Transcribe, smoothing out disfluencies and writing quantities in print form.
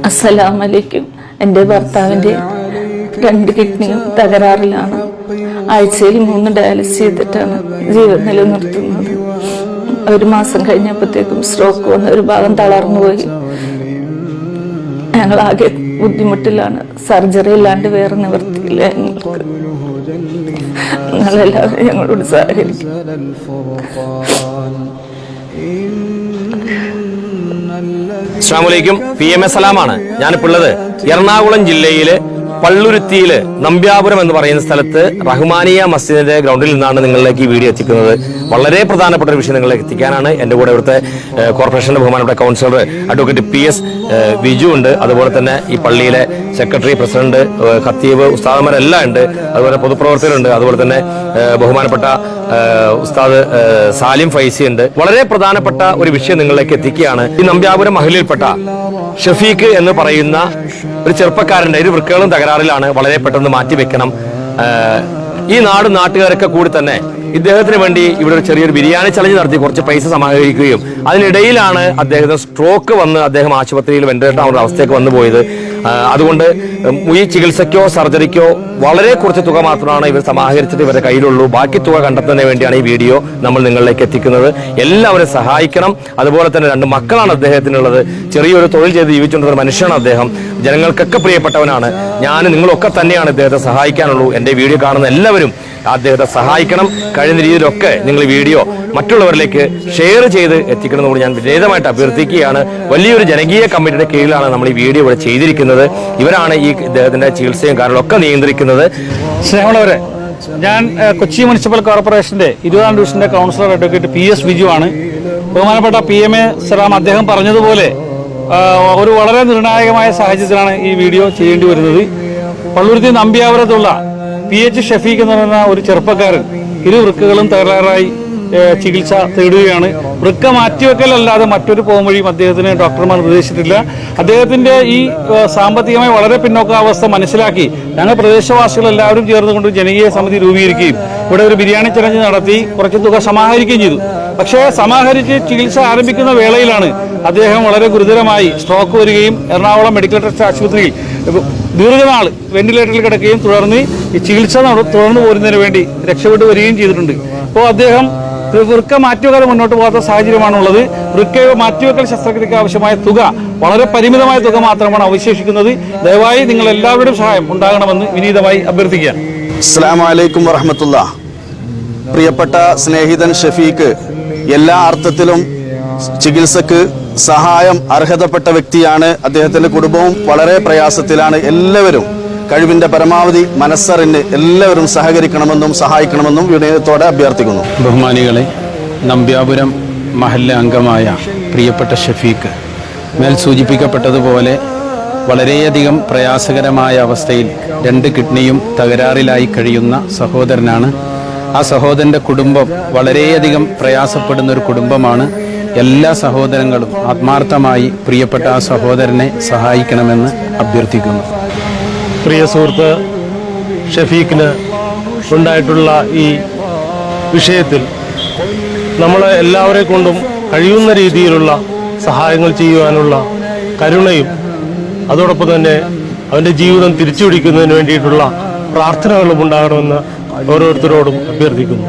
അസ്സലാമു അലൈക്കും. എൻ്റെ ഭർത്താവിൻ്റെ 2 കിഡ്നിയും തകരാറിലാണ്. ആഴ്ചയിൽ 3 ഡയാലിസിസ് ചെയ്തിട്ടാണ് ജീവൻ നിലനിർത്തുന്നത്. 1 മാസം കഴിഞ്ഞപ്പോഴത്തേക്കും സ്ട്രോക്ക് വന്ന് ഒരു ഭാഗം തളർന്നു പോയി. ഞങ്ങളാകെ ബുദ്ധിമുട്ടിലാണ്. സർജറി ഇല്ലാണ്ട് വേറെ നിവൃത്തിയില്ല. നിങ്ങളെല്ലാവരും ഞങ്ങളോട് സഹകരിക്കും. അസ്സലാമു PMA സലാമാണ്. ഞാനിപ്പോൾ ഉള്ളത് എറണാകുളം ജില്ലയിലെ പള്ളുരുത്തിയില് നമ്പ്യാപുരം എന്ന് പറയുന്ന സ്ഥലത്ത് റഹ്മാനിയ മസ്ജിദിന്റെ ഗ്രൗണ്ടിൽ നിന്നാണ് നിങ്ങളിലേക്ക് ഈ വീഡിയോ എത്തിക്കുന്നത്. വളരെ പ്രധാനപ്പെട്ട ഒരു വിഷയം നിങ്ങളിലേക്ക് എത്തിക്കാനാണ്. എൻ്റെ കൂടെ ഇവിടുത്തെ കോർപ്പറേഷന്റെ ബഹുമാനപ്പെട്ട കൗൺസിലർ അഡ്വക്കേറ്റ് PS വിജു ഉണ്ട്. അതുപോലെ തന്നെ ഈ പള്ളിയിലെ സെക്രട്ടറി, പ്രസിഡന്റ്, ഖത്തീബ്, ഉസ്താദന്മാരെല്ലാം ഉണ്ട്. അതുപോലെ പൊതുപ്രവർത്തകരുണ്ട്. അതുപോലെ തന്നെ ബഹുമാനപ്പെട്ട ഉസ്താദ് സാലിം ഫൈസി ഉണ്ട്. വളരെ പ്രധാനപ്പെട്ട ഒരു വിഷയം നിങ്ങളിലേക്ക് എത്തിക്കുകയാണ്. ഈ നമ്പ്യാപുരം മഹലിൽപ്പെട്ട ഷഫീഖ് എന്ന് പറയുന്ന ഒരു ചെറുപ്പക്കാരന്റെ ഒരു വൃക്കകളും തകരാറിലാണ്. വളരെ പെട്ടെന്ന് മാറ്റിവെക്കണം. ഈ നാട്ടുകാരൊക്കെ കൂടി തന്നെ ഇദ്ദേഹത്തിന് വേണ്ടി ഇവിടെ ഒരു ചെറിയൊരു ബിരിയാണി ചലഞ്ച് നടത്തി കുറച്ച് പൈസ സമാഹരിക്കുകയും അതിനിടയിലാണ് അദ്ദേഹത്തിന് സ്ട്രോക്ക് വന്ന് അദ്ദേഹം ആശുപത്രിയിൽ വെന്റിലേറ്റർ ആവുന്ന അവസ്ഥയൊക്കെ വന്നു പോയത്. അതുകൊണ്ട് ഈ ചികിത്സയ്ക്കോ സർജറിക്കോ വളരെ കുറച്ച് തുക മാത്രമാണ് ഇവർ സമാഹരിച്ചിട്ട് ഇവരുടെ കയ്യിലുള്ളൂ. ബാക്കി തുക കണ്ടെത്തുന്നതിന് വേണ്ടിയാണ് ഈ വീഡിയോ നമ്മൾ നിങ്ങളിലേക്ക് എത്തിക്കുന്നത്. എല്ലാവരും സഹായിക്കണം. അതുപോലെ തന്നെ 2 മക്കളാണ് അദ്ദേഹത്തിനുള്ളത്. ചെറിയൊരു തൊഴിൽ ചെയ്ത് ജീവിച്ചുകൊണ്ടിരുന്ന മനുഷ്യനാണ് അദ്ദേഹം. ജനങ്ങൾക്കൊക്കെ പ്രിയപ്പെട്ടവനാണ്. നിങ്ങളൊക്കെ തന്നെയാണ് ഇദ്ദേഹത്തെ സഹായിക്കാനുള്ളൂ. എൻ്റെ വീഡിയോ കാണുന്ന എല്ലാവരും അദ്ദേഹത്തെ സഹായിക്കണം. കഴിയുന്ന രീതിയിലൊക്കെ നിങ്ങൾ ഈ വീഡിയോ മറ്റുള്ളവരിലേക്ക് ഷെയർ ചെയ്ത് എത്തിക്കണമെന്ന് ഞാൻ വിനീതമായിട്ട് അഭ്യർത്ഥിക്കുകയാണ്. വലിയൊരു ജനകീയ കമ്മിറ്റിയുടെ കീഴിലാണ് നമ്മൾ ഈ വീഡിയോ ഇവിടെ ചെയ്തിരിക്കുന്നത്. ഇവരാണ് ഈ ഇദ്ദേഹത്തിന്റെ ചികിത്സയും കാര്യങ്ങളൊക്കെ നിയന്ത്രിക്കുന്നത്. സ്നേഹമുള്ളവരെ, ഞാൻ കൊച്ചി മുനിസിപ്പൽ കോർപ്പറേഷന്റെ 20ാം ഡിവിഷന്റെ കൗൺസിലർ അഡ്വക്കേറ്റ് PS വിജു ആണ്. ബഹുമാനപ്പെട്ട PMA സലാം അദ്ദേഹം പറഞ്ഞതുപോലെ ഒരു വളരെ നിർണായകമായ സാഹചര്യത്തിലാണ് ഈ വീഡിയോ ചെയ്യേണ്ടി വരുന്നത്. പള്ളുരുത്തി നമ്പ്യാപുരത്തുള്ള PH ഷഫീഖ് എന്ന് പറയുന്ന ഒരു ചെറുപ്പക്കാരൻ 2 വൃക്കകളും തകരാറായി ചികിത്സ തേടുകയാണ്. വൃക്ക മാറ്റിവെക്കലല്ലാതെ മറ്റൊരു പോംവഴിയും അദ്ദേഹത്തിന് ഡോക്ടർമാർ നിർദ്ദേശിച്ചിട്ടില്ല. അദ്ദേഹത്തിന്റെ ഈ സാമ്പത്തികമായി വളരെ പിന്നോക്കാവസ്ഥ മനസ്സിലാക്കി ഞങ്ങൾ പ്രദേശവാസികൾ എല്ലാവരും ചേർന്നുകൊണ്ട് ജനകീയ സമിതി രൂപീകരിക്കുകയും ഇവിടെ ഒരു ബിരിയാണി ചലഞ്ച് നടത്തി കുറച്ച് തുക സമാഹരിക്കുകയും ചെയ്തു. പക്ഷേ സമാഹരിച്ച് ചികിത്സ ആരംഭിക്കുന്ന വേളയിലാണ് അദ്ദേഹം വളരെ ഗുരുതരമായി സ്ട്രോക്ക് വരികയും എറണാകുളം മെഡിക്കൽ ട്രസ്റ്റ് ആശുപത്രിയിൽ ദീർഘനാൾ വെന്റിലേറ്ററിൽ കിടക്കുകയും തുടർന്ന് ഈ ചികിത്സ തുടർന്നു പോരുന്നതിന് വേണ്ടി രക്ഷപ്പെട്ടു വരികയും ചെയ്തിട്ടുണ്ട്. ഇപ്പോൾ അദ്ദേഹം വൃക്ക മാറ്റിവെക്കാതെ മുന്നോട്ട് പോകാത്ത സാഹചര്യമാണുള്ളത്. വൃക്ക മാറ്റിവെക്കൽ ശസ്ത്രക്രിയക്ക് ആവശ്യമായ തുക വളരെ പരിമിതമായ തുക മാത്രമാണ് അവശേഷിക്കുന്നത്. ദയവായി നിങ്ങൾ എല്ലാവരുടെയും സഹായം ഉണ്ടാകണമെന്ന് വിനീതമായി അഭ്യർത്ഥിക്കുകയാണ്. അസ്സലാമു അലൈക്കും വറഹ്മത്തുള്ളാഹി. പ്രിയപ്പെട്ട സ്നേഹിതൻ ഷഫീഖ് എല്ലാ അർത്ഥത്തിലും ചികിത്സക്ക് സഹായം അർഹതപ്പെട്ട വ്യക്തിയാണ്. അദ്ദേഹത്തിന്റെ കുടുംബവും വളരെ പ്രയാസത്തിലാണ്. എല്ലാവരും കഴിവിന്റെ പരമാവധി മനസ്സറിഞ്ഞ് എല്ലാവരും സഹകരിക്കണമെന്നും സഹായിക്കണമെന്നും വിനയത്തോടെ അഭ്യർത്ഥിക്കുന്നു. ബഹുമാനികളെ, നമ്പ്യാപുരം മഹല്ല് അംഗമായ പ്രിയപ്പെട്ട ഷഫീഖ് മേൽ സൂചിപ്പിക്കപ്പെട്ടതുപോലെ വളരെയധികം പ്രയാസകരമായ അവസ്ഥയിൽ 2 കിഡ്നിയും തകരാറിലായി കഴിയുന്ന സഹോദരനാണ്. ആ സഹോദരൻ്റെ കുടുംബം വളരെയധികം പ്രയാസപ്പെടുന്ന ഒരു കുടുംബമാണ്. എല്ലാ സഹോദരങ്ങളും ആത്മാർത്ഥമായി പ്രിയപ്പെട്ട ആ സഹോദരനെ സഹായിക്കണമെന്ന് അഭ്യർത്ഥിക്കുന്നു. പ്രിയ സുഹൃത്ത് ഷഫീഖിന് ഉണ്ടായിട്ടുള്ള ഈ വിഷയത്തിൽ നമ്മളെ എല്ലാവരെ കൊണ്ടും കഴിയുന്ന രീതിയിലുള്ള സഹായങ്ങൾ ചെയ്യുവാനുള്ള കരുണയും അതോടൊപ്പം തന്നെ അവൻ്റെ ജീവിതം തിരിച്ചുപിടിക്കുന്നതിന് വേണ്ടിയിട്ടുള്ള പ്രാർത്ഥനകളും ഉണ്ടാകണമെന്ന് ഓരോരുത്തരോടും അഭ്യർത്ഥിക്കുന്നു.